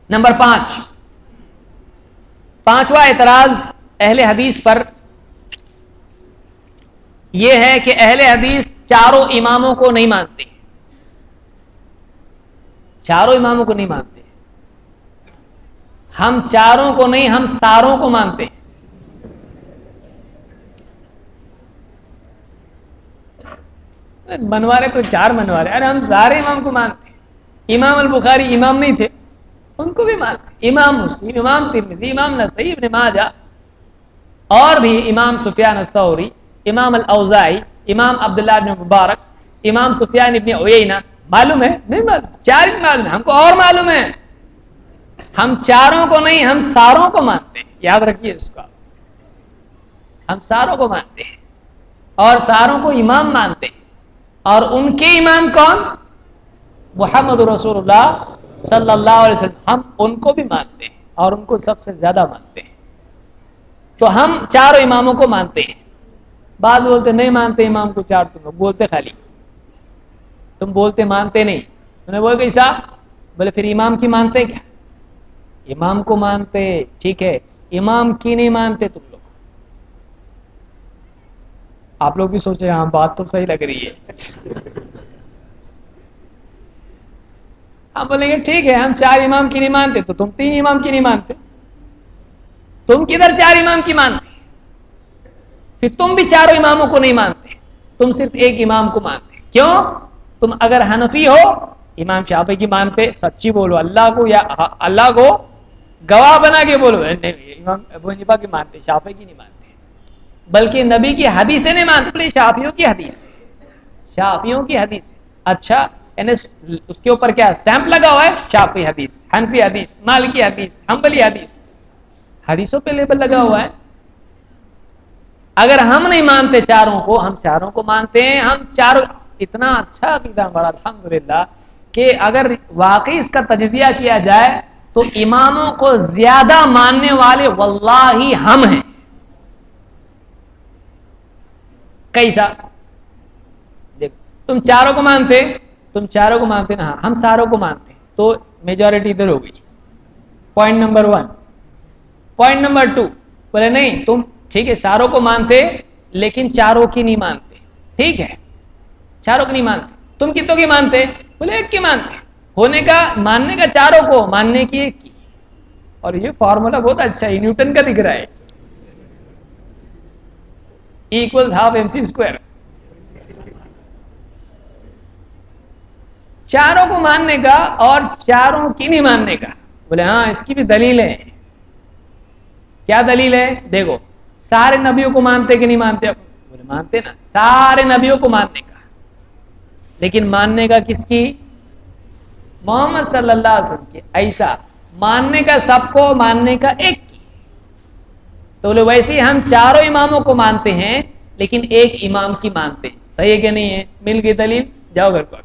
Number 5، پانچواں اعتراض اہل حدیث پر یہ ہے کہ اہل حدیث چاروں اماموں کو نہیں مانتے، چاروں اماموں کو نہیں مانتے. ہم چاروں کو نہیں، ہم ساروں کو مانتے ہیں. منوارے تو چار منوارے، ارے ہم سارے امام کو مانتے ہیں. امام البخاری امام نہیں تھے، ان کو بھی مانتے. امام مسلم، امام ترمذی، امام نسائی، ابن ماجہ، اور بھی امام سفیان الثوری، امام الاوزاعی، امام عبداللہ بن مبارک، امام سفیان ابن عیینہ. معلوم ہے؟ نہیں معلوم، چار معلوم ہے، ہم کو اور معلوم ہے. ہم چاروں کو نہیں، ہم ساروں کو مانتے ہیں. یاد رکھیے اس کو، ہم ساروں کو مانتے ہیں اور ساروں کو امام مانتے ہیں. اور ان کے امام کون؟ محمد رسول اللہ صلی اللہ علیہ وسلم. ہم ان کو بھی مانتے ہیں اور ان کو سب سے زیادہ مانتے ہیں. تو ہم چاروں اماموں کو مانتے ہیں. بعض بولتے نہیں مانتے امام کو چار، تم بولتے خالی، تم بولتے مانتے نہیں. انہیں بولے کیسا؟ بولے پھر امام کی مانتے کیا؟ امام کو مانتے، ٹھیک ہے، امام کی نہیں مانتے تم لوگ. آپ لوگ بھی سوچے ہاں بات تو صحیح لگ رہی ہے. ہم بولیں گے ٹھیک ہے، ہم چار امام کی نہیں مانتے تو تم تین امام کی نہیں مانتے. تم کدھر چار امام کی مانتے؟ پھر تم بھی چاروں اماموں کو نہیں مانتے، تم صرف ایک امام کو مانتے. کیوں؟ تم اگر حنفی ہو امام شافعی کی مانتے، سچی بولو، اللہ کو یا اللہ کو گواہ بنا کے بولو. امام ابو حنیفہ کی مانتے، شافعی کی نہیں مانتے. بلکہ نبی کی حدیثیں نہیں مانتے، شافعیوں کی حدیث، شافعیوں کی حدیث. اچھا، یعنی اس کے اوپر کیا اسٹیمپ لگا ہوا ہے؟ شافعی حدیث، حنفی حدیث، مالکی حدیث، حنبلی حدیث. حدیثوں پہ لیبل لگا ہوا ہے. اگر ہم نہیں مانتے چاروں کو، ہم چاروں کو مانتے ہیں. ہم چاروں، اتنا اچھا عقیدہ بڑا الحمدللہ کہ اگر واقعی اس کا تجزیہ کیا جائے تو اماموں کو زیادہ ماننے والے واللہ ہم ہیں. کیسا؟ دیکھ، تم چاروں کو مانتے، تم چاروں کو مانتے نا، ہم ساروں کو مانتے ہیں، تو میجورٹی ادھر ہو گئی. Point number 1. پوائنٹ نمبر 2، بولے نہیں تم ٹھیک ہے ساروں کو مانتے لیکن چاروں کی نہیں مانتے. ٹھیک ہے، چاروں کی نہیں مانتے، تم کتوں کی مانتے؟ بولے ایک کی مانتے. ہونے کا، ماننے کا چاروں کو، ماننے کی ایک کی. اور یہ فارمولا بہت اچھا ہے، نیوٹن کا دکھ رہا ہے. E=12mc². چاروں کو ماننے کا اور چاروں کی نہیں ماننے کا. بولے ہاں اس کی بھی دلیل ہے. کیا دلیل ہے؟ دیکھو، سارے نبیوں کو مانتے کہ نہیں مانتے؟ بولے مانتے نا، سارے نبیوں کو ماننے کا. لیکن ماننے کا کس کی؟ محمد صلی اللہ علیہ وسلم کی. ایسا ماننے کا سب کو، ماننے کا ایک کی. تو بولے ویسے ہی ہم چاروں اماموں کو مانتے ہیں لیکن ایک امام کی مانتے ہیں. صحیح ہے کہ نہیں ہے؟ مل گئی دلیل، جاؤ گھر کو.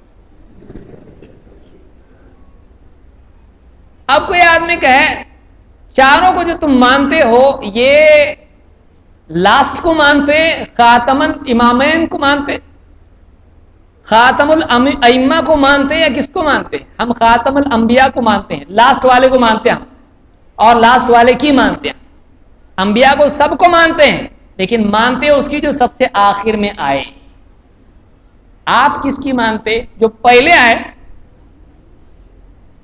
اب کوئی آدمی کہے چاروں کو جو تم مانتے ہو یہ لاسٹ کو مانتے، خاتم الامامین کو مانتے، خاتم الائمہ کو مانتے، یا کس کو مانتے؟ ہم خاتم الانبیاء کو مانتے ہیں، لاسٹ والے کو مانتے ہیں ہم، اور لاسٹ والے کی مانتے ہیں. انبیاء کو سب کو مانتے ہیں لیکن مانتے اس کی جو سب سے آخر میں آئے. آپ کس کی مانتے؟ جو پہلے آئے.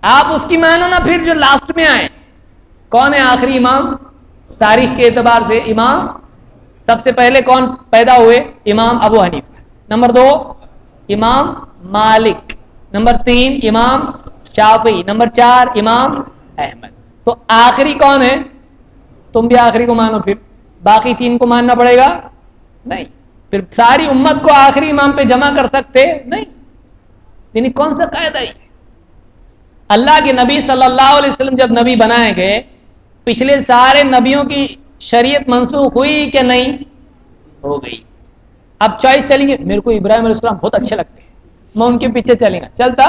آپ اس کی مانو نا پھر جو لاسٹ میں آئے. کون ہے آخری امام تاریخ کے اعتبار سے؟ امام سب سے پہلے کون پیدا ہوئے؟ امام ابو حنیفہ. نمبر 2 امام مالک. نمبر 3 امام شافعی. نمبر 4 امام احمد. تو آخری کون ہے؟ تم بھی آخری کو مانو، پھر باقی 3 کو ماننا پڑے گا؟ نہیں. پھر ساری امت کو آخری امام پہ جمع کر سکتے نہیں. یعنی کون سا قاعدہ ہے؟ اللہ کے نبی صلی اللہ علیہ وسلم جب نبی بنائے گئے، پچھلے سارے نبیوں کی شریعت منسوخ ہوئی کہ نہیں؟ ہو گئی. اب چوائس چلیں گے، میرے کو ابراہیم علیہ السلام بہت اچھے لگتے ہیں، میں ان کے پیچھے چلیں گا. چلتا؟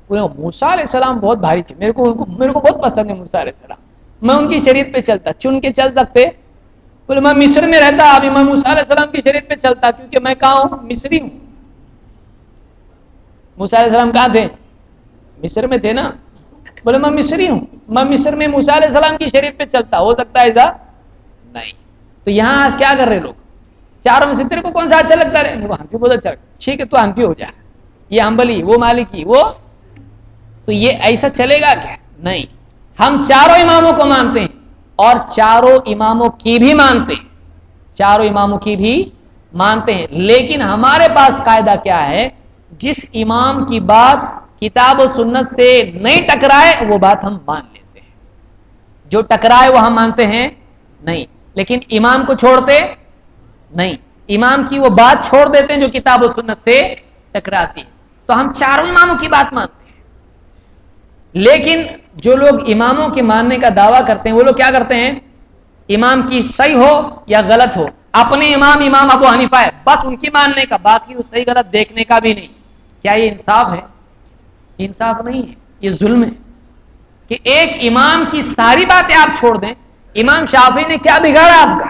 موسیٰ علیہ السلام بہت بھاری تھے، میرے کو بہت پسند ہے موسیٰ علیہ السلام، میں ان کی شریعت پہ چلتا. چن کے چل سکتے؟ بولے میں مصر میں رہتا، ابھی میں موسیٰ علیہ السلام کی شریعت پہ چلتا، کیونکہ میں کہاں ہوں؟ مصری ہوں. موسیٰ علیہ السلام کہاں تھے؟ مصر میں تھے نا. بولے میں مصری ہوں، میں مصر میں موسیٰ علیہ السلام کی شریعت پہ چلتا، ہو سکتا ہے ایسا نہیں. تو یہاں آج کیا کر رہے لوگ؟ چاروں میں سے تیرے کو کون سا اچھا لگتا ہے؟ وہ حنفی بہت اچھا لگتا ہے. ٹھیک ہے تو حنفی ہو جائے، یہ حنبلی، وہ مالکی، وہ. تو یہ ایسا چلے گا کیا؟ نہیں. ہم چاروں اماموں کو مانتے ہیں اور چاروں اماموں کی بھی مانتے ہیں، چاروں اماموں کی بھی مانتے ہیں، لیکن ہمارے پاس قاعدہ کیا ہے؟ جس امام کی بات کتاب و سنت سے نہیں ٹکرائے وہ بات ہم مان لیتے ہیں، جو ٹکرائے وہ ہم مانتے ہیں نہیں. لیکن امام کو چھوڑتے نہیں، امام کی وہ بات چھوڑ دیتے ہیں جو کتاب و سنت سے ٹکراتی ہے. تو ہم چاروں اماموں کی بات مانتے ہیں. لیکن جو لوگ اماموں کے ماننے کا دعویٰ کرتے ہیں وہ لوگ کیا کرتے ہیں؟ امام کی صحیح ہو یا غلط ہو، اپنے امام ابو حنیفہ ہے بس ان کی ماننے کا، باقی وہ صحیح غلط دیکھنے کا بھی نہیں. کیا یہ انصاف ہے؟ انصاف نہیں ہے، یہ ظلم ہے کہ ایک امام کی ساری باتیں آپ چھوڑ دیں. امام شافعی نے کیا بگاڑا آپ کا؟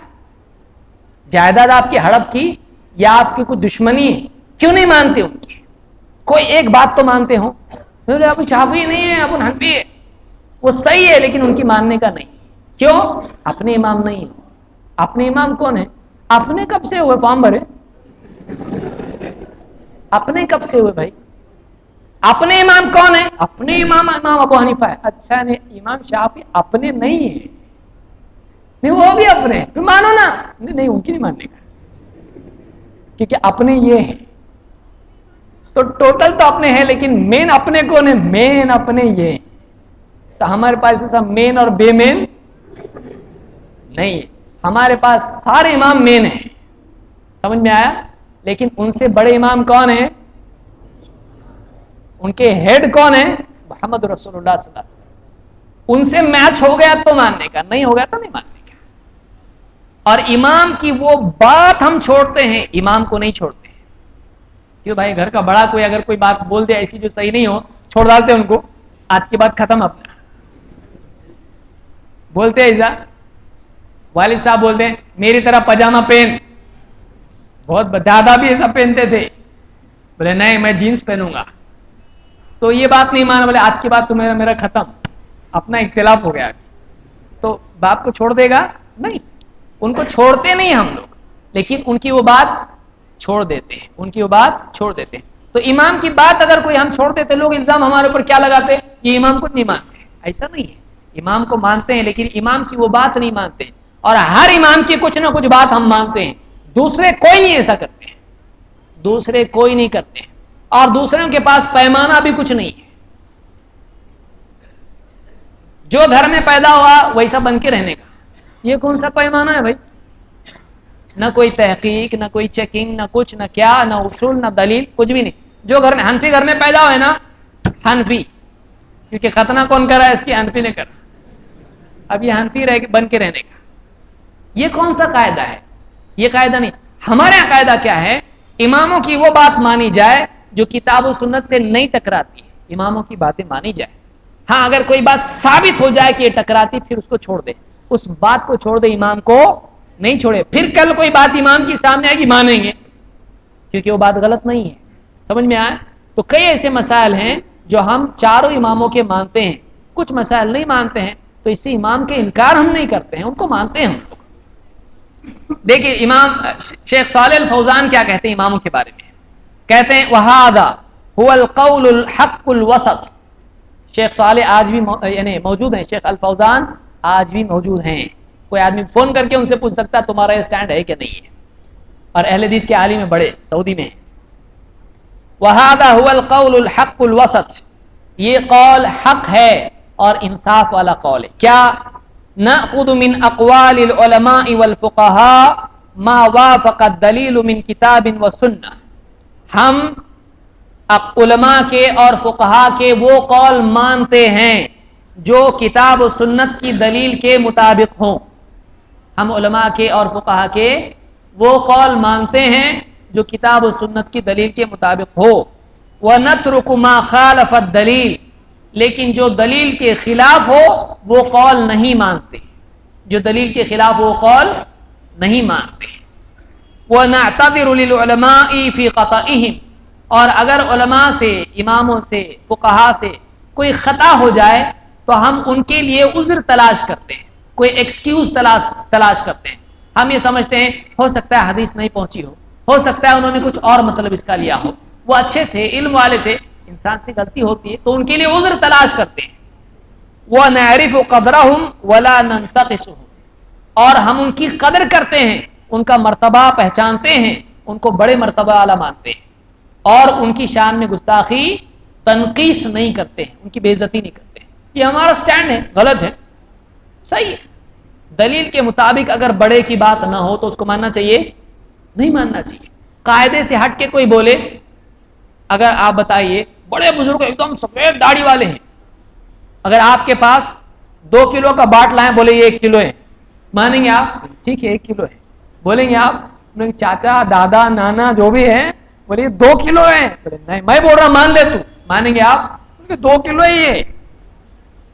جائیداد آپ کی ہڑپ کی یا آپ کی کوئی دشمنی ہے؟ کیوں نہیں مانتے ان کی؟ کوئی ایک بات تو مانتے ہوں. ابو شافعی نہیں ہے، ابو حنفی ہے، وہ صحیح ہے لیکن ان کی ماننے کا نہیں. کیوں؟ اپنے امام نہیں ہو. اپنے امام کون ہے؟ اپنے کب سے ہوئے؟ فارم بھرے. اپنے کب سے ہوئے بھائی؟ اپنے امام کون ہے؟ اپنے امام ابو حنیفہ ہے. اچھا نہیں، امام شافعی اپنے نہیں ہے؟ نہیں وہ بھی اپنے، تو مانو نا. نہیں ان کی نہیں ماننے کا، کیونکہ اپنے یہ ہیں. تو ٹوٹل تو اپنے ہیں لیکن مین اپنے کون ہے؟ مین اپنے یہ ہیں. تو ہمارے پاس ایسا مین اور بے مین نہیں ہے، ہمارے پاس سارے امام مین ہیں. سمجھ میں آیا؟ لیکن ان سے بڑے امام کون ہیں؟ ان کے ہیڈ کون ہیں؟ محمد رسول اللہ صلی اللہ علیہ وسلم. ان سے میچ ہو گیا تو ماننے کا، نہیں ہو گیا تو نہیں ماننے کا. اور امام کی وہ بات ہم چھوڑتے ہیں، امام کو نہیں چھوڑتے ہیں. کیوں بھائی؟ گھر کا بڑا کوئی اگر کوئی بات بول دے ایسی جو صحیح نہیں ہو، چھوڑ ڈالتے ان کو، آج کی بات ختم. اپنا بولتے ایسا، والد صاحب بولتے ہیں میری طرح پاجامہ پہن. بہت دادا بھی ایسا پہنتے تھے، بولے نہیں میں جینس پہنوں گا. تو یہ بات نہیں مانا، بولے آج کی بات تو میرا ختم، اپنا اختلاف ہو گیا. تو باپ کو چھوڑ دے گا؟ نہیں، ان کو چھوڑتے نہیں ہم لوگ، لیکن ان کی وہ بات چھوڑ دیتے ہیں، ان کی وہ بات چھوڑ دیتے ہیں. تو امام کی بات اگر کوئی ہم چھوڑ دیتے، لوگ الزام ہمارے اوپر کیا لگاتے؟ یہ امام کو نہیں مانتے. ایسا نہیں ہے، امام کو مانتے ہیں لیکن امام کی وہ بات نہیں مانتے. اور ہر امام کی کچھ نہ کچھ بات ہم مانتے ہیں. دوسرے کوئی نہیں ایسا کرتے ہیں، دوسرے کوئی نہیں کرتے ہیں. اور دوسروں کے پاس پیمانہ بھی کچھ نہیں ہے. جو گھر میں پیدا ہوا ویسا بن کے رہنے کا، یہ کون سا پیمانہ ہے بھائی؟ نہ کوئی تحقیق، نہ کوئی چیکنگ، نہ کچھ، نہ کیا، نہ اصول، نہ دلیل، کچھ بھی نہیں. جو گھر میں حنفی گھر میں پیدا ہوئے نا، حنفی، کیونکہ ختنہ کون کرا ہے؟ اس کی حنفی نے کرا. اب یہ حنفی بن کے رہنے کا، یہ کون سا قاعدہ ہے؟ یہ قاعدہ نہیں. ہمارے یہاں قاعدہ کیا ہے؟ اماموں کی وہ بات مانی جائے جو کتاب و سنت سے نہیں ٹکراتی ہے. اماموں کی باتیں مانی جائے. ہاں اگر کوئی بات ثابت ہو جائے کہ یہ ٹکراتی، پھر اس کو چھوڑ دے، اس بات کو چھوڑ دے، امام کو نہیں چھوڑے. پھر کل کوئی بات امام کی سامنے آئے گی، مانیں گے کیونکہ وہ بات غلط نہیں ہے. سمجھ میں آئے؟ تو کئی ایسے مسائل ہیں جو ہم چاروں اماموں کے مانتے ہیں، کچھ مسائل نہیں مانتے ہیں. تو اس سے امام کے انکار ہم نہیں کرتے ہیں، ان کو مانتے ہیں ہم لوگ. دیکھیے امام شیخ صالح الفوزان کیا کہتے ہیں اماموں کے بارے میں؟ کہتے ہیں وَهَذَا هُوَ الْقَوْلُ الْحَقُّ الْوَسَطُ. شیخ صالح آج بھی یعنی موجود ہیں، شیخ الفوزان آج بھی موجود ہیں. کوئی آدمی فون کر کے ان سے پوچھ سکتا ہے تمہارا یہ سٹینڈ ہے کہ نہیں ہے. اور اہل حدیث کے عالم بڑے سعودی میں ہیں. وَهَذَا هُوَ الْقَوْلُ الْحَقُّ الْوَسَطُ. یہ قول حق ہے اور انصاف والا قول ہے. کیا؟ نأخذ من اقوال العلماء والفقهاء ما وافق الدلیل من کتاب وسنہ. ہم علماء کے اور فقہا کے وہ قول مانتے ہیں جو کتاب و سنت کی دلیل کے مطابق ہوں. ہم علماء کے اور فقہا کے وہ قول مانتے ہیں جو کتاب و سنت کی دلیل کے مطابق ہو. وَنَتْرُكُ مَا خَالَفَ الدَّلِيلِ. لیکن جو دلیل کے خلاف ہو وہ قول نہیں مانتے، جو دلیل کے خلاف وہ قول نہیں مانتے. وَنَعْتَذِرُ لِلْعُلَمَاءِ فِي خَطَئِهِمْ. اور اگر علماء سے، اماموں سے، فقہا سے کوئی خطا ہو جائے تو ہم ان کے لیے عذر تلاش کرتے ہیں، کوئی ایکسکیوز تلاش کرتے ہیں. ہم یہ سمجھتے ہیں ہو سکتا ہے حدیث نہیں پہنچی ہو سکتا ہے انہوں نے کچھ اور مطلب اس کا لیا ہو، وہ اچھے تھے، علم والے تھے، انسان سے غلطی ہوتی ہے تو ان کے لیے عذر تلاش کرتے ہیں. وَنَعْرِفُ قَدْرَهُمْ وَلَا نَنْتَقِصُهُمْ، اور ہم ان کی قدر کرتے ہیں، ان کا مرتبہ پہچانتے ہیں، ان کو بڑے مرتبہ والا مانتے ہیں، اور ان کی شان میں گستاخی تنقیص نہیں کرتے ہیں، ان کی بے عزتی نہیں کرتے ہیں. یہ ہمارا سٹینڈ ہے، غلط ہے، صحیح ہے. دلیل کے مطابق اگر بڑے کی بات نہ ہو تو اس کو ماننا چاہیے؟ نہیں ماننا چاہیے. قاعدے سے ہٹ کے کوئی بولے، اگر آپ بتائیے بڑے بزرگ ایک دم سفید داڑھی والے ہیں، اگر آپ کے پاس 2 کلو کا باٹ لائیں، بولے یہ 1 کلو ہے، مانیں گے آپ؟ ٹھیک ہے 1 کلو ہے. بولیں گے آپ چاچا دادا نانا جو بھی ہے، بولے 2 کلو ہے، بولے نہیں میں بول رہا مان لے تو، مانیں گے آپ؟ 2 کلو ہی ہے.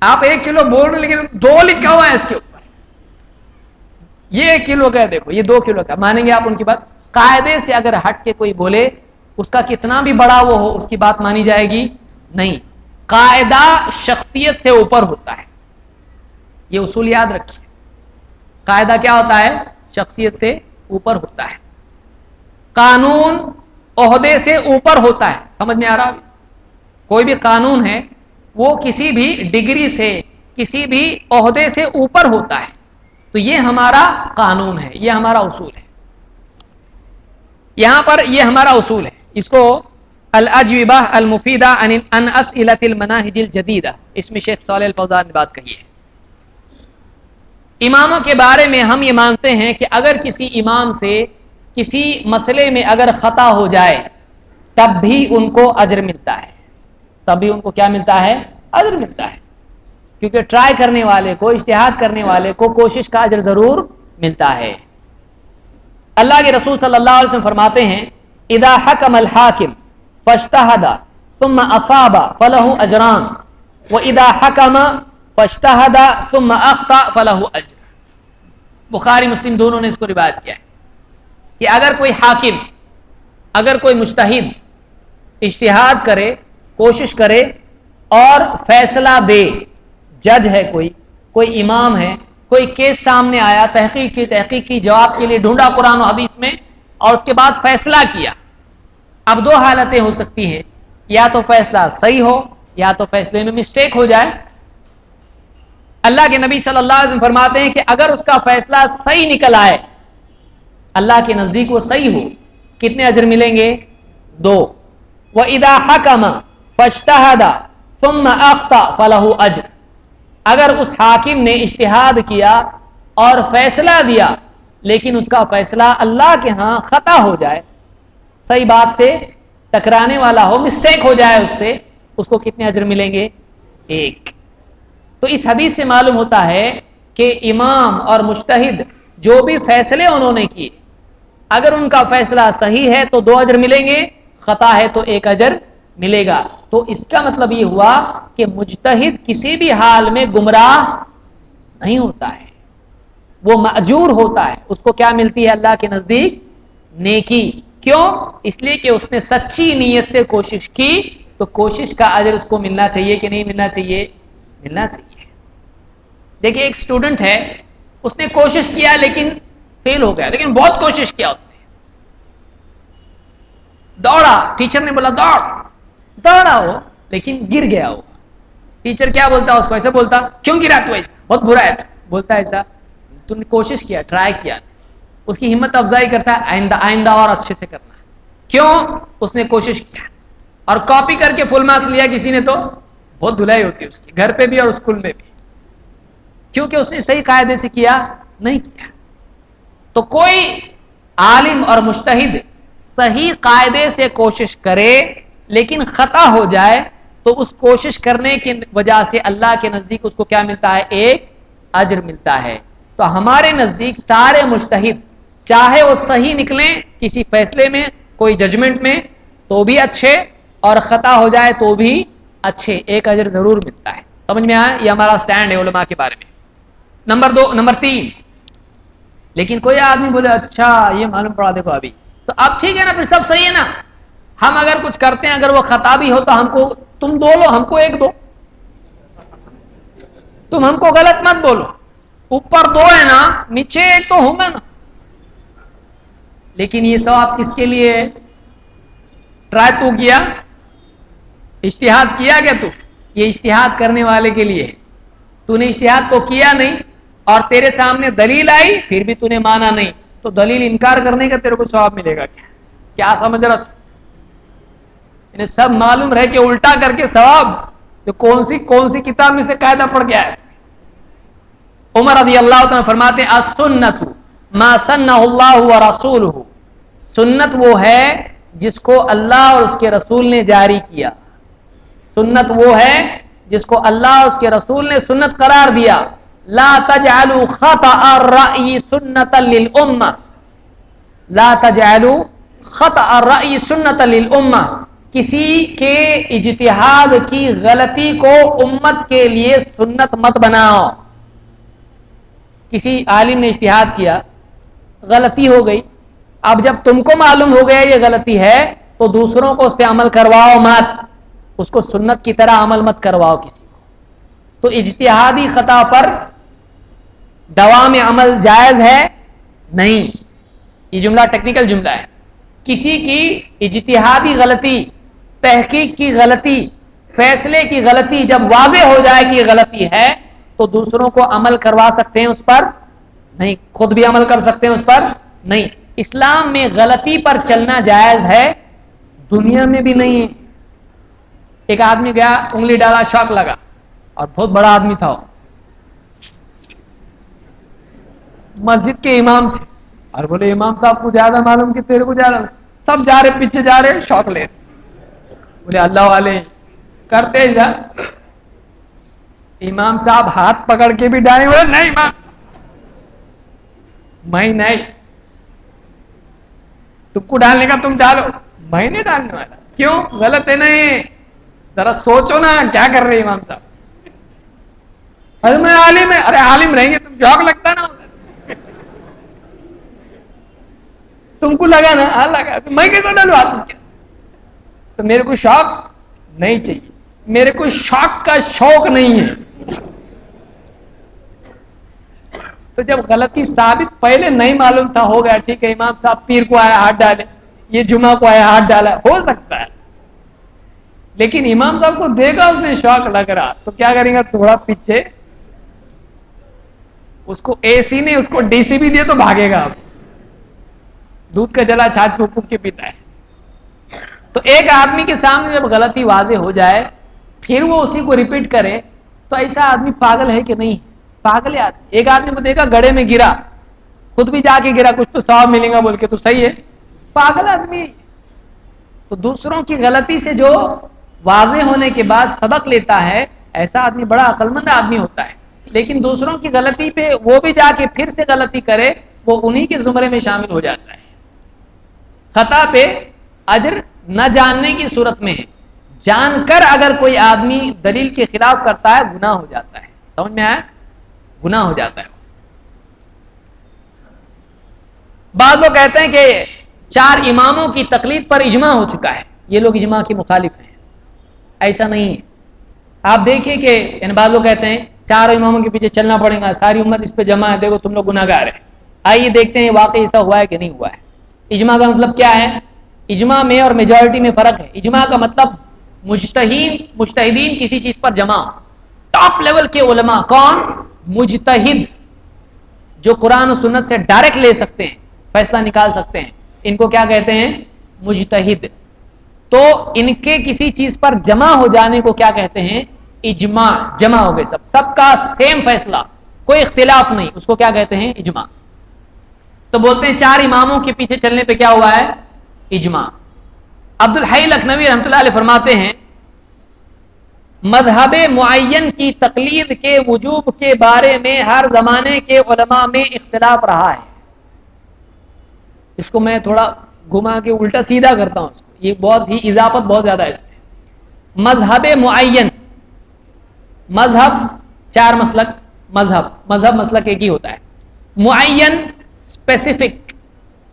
آپ 1 کلو بول رہے لیکن 2 لکھا ہوا ہے اس کے اوپر، یہ 1 کلو کا ہے، دیکھو یہ 2 کلو کا. مانیں گے آپ ان کی بات؟ قاعدے سے اگر ہٹ کے کوئی بولے، اس کا کتنا بھی بڑا وہ ہو، اس کی بات مانی جائے گی نہیں. قاعدہ شخصیت سے اوپر ہوتا ہے، یہ اصول یاد رکھیے. قاعدہ کیا ہوتا ہے؟ شخصیت سے اوپر ہوتا ہے. قانون عہدے سے اوپر ہوتا ہے. سمجھ میں آ رہا؟ کوئی بھی قانون ہے وہ کسی بھی ڈگری سے، کسی بھی عہدے سے اوپر ہوتا ہے. تو یہ ہمارا قانون ہے، یہ ہمارا اصول ہے. یہاں پر یہ ہمارا اصول ہے. اس کو الاجوبہ المفیدہ عن اسئلۃ المناہج الجدیدہ، اس میں شیخ صالح الفوزان نے بات کہی ہے. اماموں کے بارے میں ہم یہ مانتے ہیں کہ اگر کسی امام سے کسی مسئلے میں اگر خطا ہو جائے تب بھی ان کو اجر ملتا ہے، تب بھی ان کو کیا ملتا ہے؟ اجر ملتا ہے. کیونکہ ٹرائی کرنے والے کو، اجتہاد کرنے والے کو کوشش کا اجر ضرور ملتا ہے. اللہ کے رسول صلی اللہ علیہ وسلم فرماتے ہیں اذا حکم الحاکم فاجتہد ثم اصاب فلہ اجران واذا حکم فاجتہد ثم اخطأ فلہ اجر. بخاری مسلم دونوں نے اس کو روایت کیا ہے کہ اگر کوئی حاکم، اگر کوئی مجتہد اجتہاد کرے، کوشش کرے اور فیصلہ دے، جج ہے کوئی امام ہے، کوئی کیس سامنے آیا، تحقیق کی جواب کے لیے ڈھونڈا قرآن و حدیث میں اور اس کے بعد فیصلہ کیا. اب 2 حالتیں ہو سکتی ہیں، یا تو فیصلہ صحیح ہو یا تو فیصلے میں مسٹیک ہو جائے. اللہ کے نبی صلی اللہ علیہ وسلم فرماتے ہیں کہ اگر اس کا فیصلہ صحیح نکل آئے، اللہ کے نزدیک وہ صحیح ہو، کتنے اجر ملیں گے؟ 2. وَإِذَا حَكَمَ فَاجْتَهَدَ ثُمَّ أَخْطَأَ فَلَهُ أَجْرٌ. اگر اس حاکم نے اجتہاد کیا اور فیصلہ دیا لیکن اس کا فیصلہ اللہ کے ہاں خطا ہو جائے، صحیح بات سے ٹکرانے والا ہو، مسٹیک ہو جائے اس سے، اس کو کتنے اجر ملیں گے؟ 1. تو اس حدیث سے معلوم ہوتا ہے کہ امام اور مجتہد جو بھی فیصلے انہوں نے کیے، اگر ان کا فیصلہ صحیح ہے تو 2 اجر ملیں گے، خطا ہے تو 1 اجر ملے گا. تو اس کا مطلب یہ ہوا کہ مجتہد کسی بھی حال میں گمراہ نہیں ہوتا ہے، وہ مأجور ہوتا ہے. اس کو کیا ملتی ہے اللہ کے نزدیک؟ نیکی. کیوں؟ اس لیے کہ اس نے سچی نیت سے کوشش کی، تو کوشش کا اجر اس کو ملنا چاہیے کہ نہیں ملنا چاہیے؟ ملنا چاہیے. دیکھیں ایک اسٹوڈنٹ ہے، اس نے کوشش کیا لیکن فیل ہو گیا، لیکن بہت کوشش کیا، اس نے دوڑا، ٹیچر نے بولا دوڑا ہو، لیکن گر گیا ہو. ٹیچر کیا بولتا اس کو؟ ایسے بولتا کیوں گرا تو، ایسا بہت برا ہے. بولتا ایسا تم نے کوشش کیا، ٹرائی کیا. اس کی ہمت افزائی کرتا ہے آئندہ اور اچھے سے کرنا. کیوں؟ اس نے کوشش کیا اور کاپی کر کے فل مارکس لیا کسی نے تو بہت دھلائی ہوتی ہے اس کی، گھر پہ بھی اور اسکول میں بھی، کیونکہ اس نے صحیح قاعدے سے کیا نہیں کیا. تو کوئی عالم اور مجتہد صحیح قاعدے سے کوشش کرے لیکن خطا ہو جائے تو اس کوشش کرنے کی وجہ سے اللہ کے نزدیک اس کو کیا ملتا ہے؟ 1 اجر ملتا ہے. تو ہمارے نزدیک سارے مجتہد چاہے وہ صحیح نکلیں کسی فیصلے میں، کوئی ججمنٹ میں، تو بھی اچھے، اور خطا ہو جائے تو بھی اچھے، 1 اجر ضرور ملتا ہے. سمجھ میں آیا؟ یہ ہمارا سٹینڈ ہے علماء کے بارے میں. نمبر 3، لیکن کوئی آدمی بولے اچھا یہ معلوم پڑا دیکھو ابھی، تو اب ٹھیک ہے نا، پھر سب صحیح ہے نا. ہم اگر کچھ کرتے ہیں، اگر وہ خطا بھی ہو تو ہم کو تم 2 لو، ہم کو 1 دو. تم ہم کو غلط مت بولو، اوپر دو ہے نا، نیچے ایک تو ہوگا نا. لیکن یہ ثواب کس کے لیے ہے؟ ٹرائی تو کیا، اجتہاد کیا کیا تو؟ یہ اجتہاد کرنے والے کے لیے ہے. تو نے اجتہاد تو کیا نہیں اور تیرے سامنے دلیل آئی پھر بھی تو نے مانا نہیں، تو دلیل انکار کرنے کا تیرے کو ثواب ملے گا کیا؟ کیا سمجھ رہا؟ انہیں سب معلوم رہے کہ الٹا کر کے ثواب جو کون سی کتاب میں سے قاعدہ پڑھ گیا ہے. عمر رضی اللہ عنہ فرماتے ہیں السنت ما سنہ اللہ ورسولہ، سنت وہ ہے جس کو اللہ اور اس کے رسول نے جاری کیا. سنت وہ ہے جس کو اللہ اور اس کے رسول نے سنت قرار دیا. لا تجعلوا خطأ الرأی سنتا للامہ، لا تجعلوا خطأ الرأی سنتا للامہ، کسی کے اجتہاد کی غلطی کو امت کے لیے سنت مت بناؤ. کسی عالم نے اجتہاد کیا، غلطی ہو گئی، اب جب تم کو معلوم ہو گیا یہ غلطی ہے تو دوسروں کو اس پہ عمل کرواؤ مت، اس کو سنت کی طرح عمل مت کرواؤ کسی کو. تو اجتہادی خطا پر دوام عمل جائز ہے نہیں. یہ جملہ ٹیکنیکل جملہ ہے. کسی کی اجتہادی غلطی، تحقیق کی غلطی، فیصلے کی غلطی جب واضح ہو جائے کہ یہ غلطی ہے تو دوسروں کو عمل کروا سکتے ہیں اس پر نہیں، خود بھی عمل کر سکتے ہیں اس پر نہیں. اسلام میں غلطی پر چلنا جائز ہے، دنیا میں بھی نہیں ہے. ایک آدمی گیا، انگلی ڈالا، شوق لگا اور بہت بڑا آدمی تھا، مسجد کے امام تھے اور بولے امام صاحب کو زیادہ معلوم کہ تیرے کو زیادہ، سب جا رہے پیچھے جا رہے شوق لے. بولے اللہ والے کرتے جا. امام صاحب ہاتھ پکڑ کے بھی ڈالے، بولے نہیں امام میں نہیں، تم کو ڈالنے کا تم ڈالو، میں نہیں ڈالنے والا. کیوں؟ غلط ہے نہیں، ذرا سوچو نا کیا کر رہے امام صاحب. ارے میں عالم ہے، ارے عالم رہیں گے تم، شوق لگتا نا تم کو لگا نا، ہاں لگا، میں کیسے ڈالوں ہاتھ اس کے؟ تو میرے کو شوق نہیں چاہیے، میرے کو شوق کا شوق نہیں ہے. تو جب غلطی ثابت پہلے نہیں معلوم تھا، ہو گیا ٹھیک ہے، امام صاحب پیر کو آیا ہاتھ ڈالے، یہ جمعہ کو آیا ہاتھ ڈالا، ہو سکتا ہے. لیکن امام صاحب کو دیکھا اس نے شوق لگ رہا تو کیا کریں گا؟ تھوڑا پیچھے، اس کو اے سی نے اس کو ڈی سی بھی دیا تو بھاگے گا. دودھ کا جلا چھاچ پھوک پھوک کے پیتا ہے. تو ایک آدمی کے سامنے جب غلطی واضح ہو جائے پھر وہ اسی کو ریپیٹ کرے تو ایسا آدمی پاگل ہے کہ نہیں؟ پاگل ہے آدمی. ایک آدمی کو دیکھا گڑھے میں گرا، خود بھی جا کے گرا، کچھ تو ثواب ملے گا بول کے، تو صحیح ہے، پاگل آدمی. تو دوسروں کی غلطی سے جو واضح ہونے کے بعد سبق لیتا ہے ایسا آدمی بڑا عقل مند آدمی ہوتا ہے. لیکن دوسروں کی غلطی پہ وہ بھی جا کے پھر سے غلطی کرے، وہ انہی کے زمرے میں شامل ہو جاتا ہے. خطا پہ اجر نہ جاننے کی صورت میں ہے، جان کر اگر کوئی آدمی دلیل کے خلاف کرتا ہے گناہ ہو جاتا ہے. سمجھ میں آیا؟ گناہ ہو جاتا ہے. بعض لوگ کہتے ہیں کہ 4 اماموں کی تقلید پر اجماع ہو چکا ہے، یہ لوگ اجماع کے مخالف ہیں. ایسا نہیں ہے. آپ دیکھیں کہ یعنی بعض لوگ کہتے ہیں 4 اماموں کے پیچھے چلنا پڑے گا، ساری امت اس پہ جمع ہے، دیکھو تم لوگ گناہ گار ہیں. آئیے دیکھتے ہیں واقعی ایسا ہوا ہے کہ نہیں ہوا ہے. اجماع کا مطلب کیا ہے؟ اجماع میں اور میجورٹی میں فرق ہے. اجماع کا مطلب مجتہدین کسی چیز پر جمع، ٹاپ لیول کے علماء. کون؟ مجتہد، جو قرآن و سنت سے ڈائریکٹ لے سکتے ہیں، فیصلہ نکال سکتے ہیں، ان کو کیا کہتے ہیں؟ مجتہد. تو ان کے کسی چیز پر جمع ہو جانے کو کیا کہتے ہیں؟ اجماع. جمع ہو گئے سب کا سیم فیصلہ، کوئی اختلاف نہیں، اس کو کیا کہتے ہیں؟ اجماع. تو بولتے ہیں 4 اماموں کے پیچھے چلنے پہ کیا ہوا ہے؟ اجماع. عبد الحی لکھنوی رحمۃ اللہ علیہ فرماتے ہیں مذہب معین کی تقلید کے وجوب کے بارے میں ہر زمانے کے علماء میں اختلاف رہا ہے. اس کو میں تھوڑا گھما کے الٹا سیدھا کرتا ہوں، اس کو، یہ بہت ہی اضافت بہت زیادہ ہے اس میں. مذہب معین، مذہب 4 مسلک، مذہب مسلک ایک ہی ہوتا ہے. معین اسپیسیفک،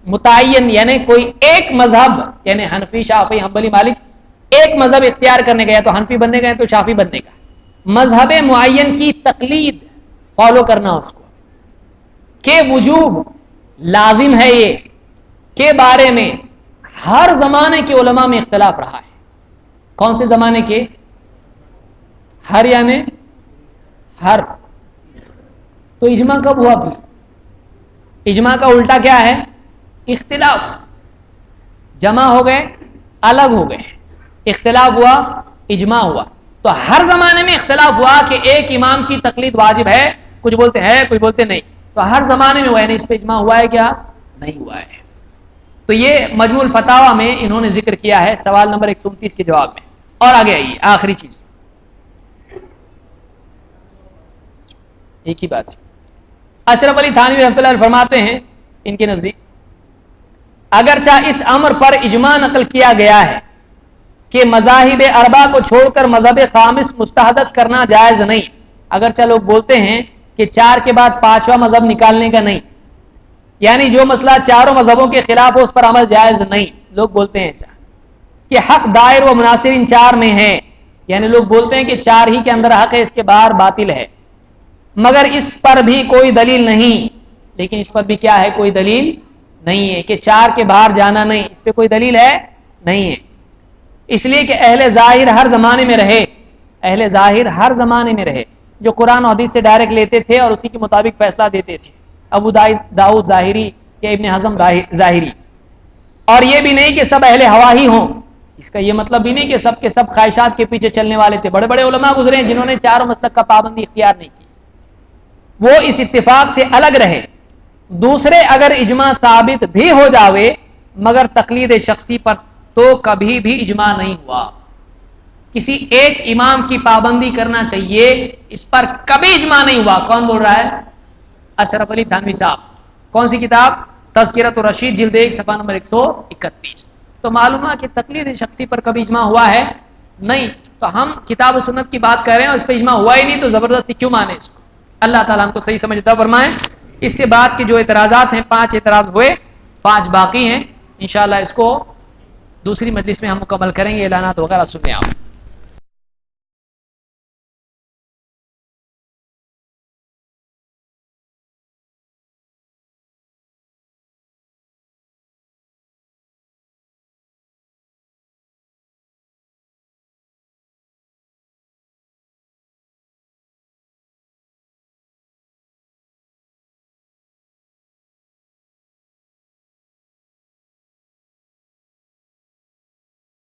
متعین یعنی کوئی ایک مذہب، یعنی حنفی، شافعی، حنبلی، مالک ایک مذہب اختیار کرنے گیا تو حنفی بننے گئے تو شافعی بننے کا. مذہب معین کی تقلید فالو کرنا اس کو کہ وجوب لازم ہے یہ کے بارے میں ہر زمانے کے علماء میں اختلاف رہا ہے. کون سے زمانے کے؟ ہر یعنی ہر. تو اجماع کب ہوا پھر؟ اجماع کا الٹا کیا ہے؟ اختلاف. جمع ہو گئے الگ ہو گئے، اختلاف ہوا اجماع ہوا. تو ہر زمانے میں اختلاف ہوا کہ ایک امام کی تقلید واجب ہے، کچھ بولتے ہیں کچھ بولتے نہیں. تو ہر زمانے میں ہوا ہے، اس پہ اجماع ہوا ہے کیا؟ نہیں ہوا ہے. تو یہ مجموع الفتاوی میں انہوں نے ذکر کیا ہے سوال نمبر 129 کے جواب میں. اور آگے آئیے، آخری چیز ایک ہی بات. اشرف علی تھانوی رحمۃ اللہ علیہ فرماتے ہیں ان کے نزدیک اگرچہ اس امر پر اجماع نقل کیا گیا ہے کہ مذاہب اربع کو چھوڑ کر مذہب خامس مستحدث کرنا جائز نہیں. اگرچہ لوگ بولتے ہیں کہ 4 کے بعد 5واں مذہب نکالنے کا نہیں، یعنی جو مسئلہ چاروں مذہبوں کے خلاف ہو اس پر عمل جائز نہیں. لوگ بولتے ہیں ایسا کہ حق دائر و مناصر ان 4 میں ہے، یعنی لوگ بولتے ہیں کہ 4 ہی کے اندر حق ہے، اس کے باہر باطل ہے. مگر اس پر بھی کوئی دلیل نہیں. لیکن اس پر بھی کیا ہے؟ کوئی دلیل نہیں ہے کہ 4 کے باہر جانا نہیں، اس پہ کوئی دلیل ہے نہیں ہے. اس لیے کہ اہل ظاہر ہر زمانے میں رہے، اہل ظاہر ہر زمانے میں رہے جو قرآن و حدیث سے ڈائریکٹ لیتے تھے اور اسی کے مطابق فیصلہ دیتے تھے. ابو داؤد ظاہری یا ابن حزم ظاہری. اور یہ بھی نہیں کہ سب اہل ہوا ہی ہوں، اس کا یہ مطلب بھی نہیں کہ سب کے سب خواہشات کے پیچھے چلنے والے تھے. بڑے بڑے علماء گزرے ہیں جنہوں نے چاروں مسلک کا پابندی اختیار نہیں کی، وہ اس اتفاق سے الگ رہے. دوسرے اگر اجماع ثابت بھی ہو جاوے مگر تقلید شخصی پر تو کبھی بھی اجماع نہیں ہوا. کسی ایک امام کی پابندی کرنا چاہیے، اس پر کبھی اجماع نہیں ہوا. کون بول رہا ہے؟ اشرف علی تھانوی صاحب. کون سی کتاب؟ تذکرۃ الرشید جلد 1 صفحہ نمبر 131. تو معلوم ہے کہ تقلید شخصی پر کبھی اجماع ہوا ہے نہیں. تو ہم کتاب و سنت کی بات کر رہے ہیں اور اس پہ اجماع ہوا ہی نہیں، تو زبردستی کیوں مانے اس کو؟ اللہ تعالیٰ ہم کو صحیح سمجھتا فرمائے. اس سے بعد کے جو اعتراضات ہیں 5 اعتراض ہوئے، 5 باقی ہیں. انشاءاللہ اس کو دوسری مجلس میں ہم مکمل کریں گے. اعلانات وغیرہ سنیں آپ.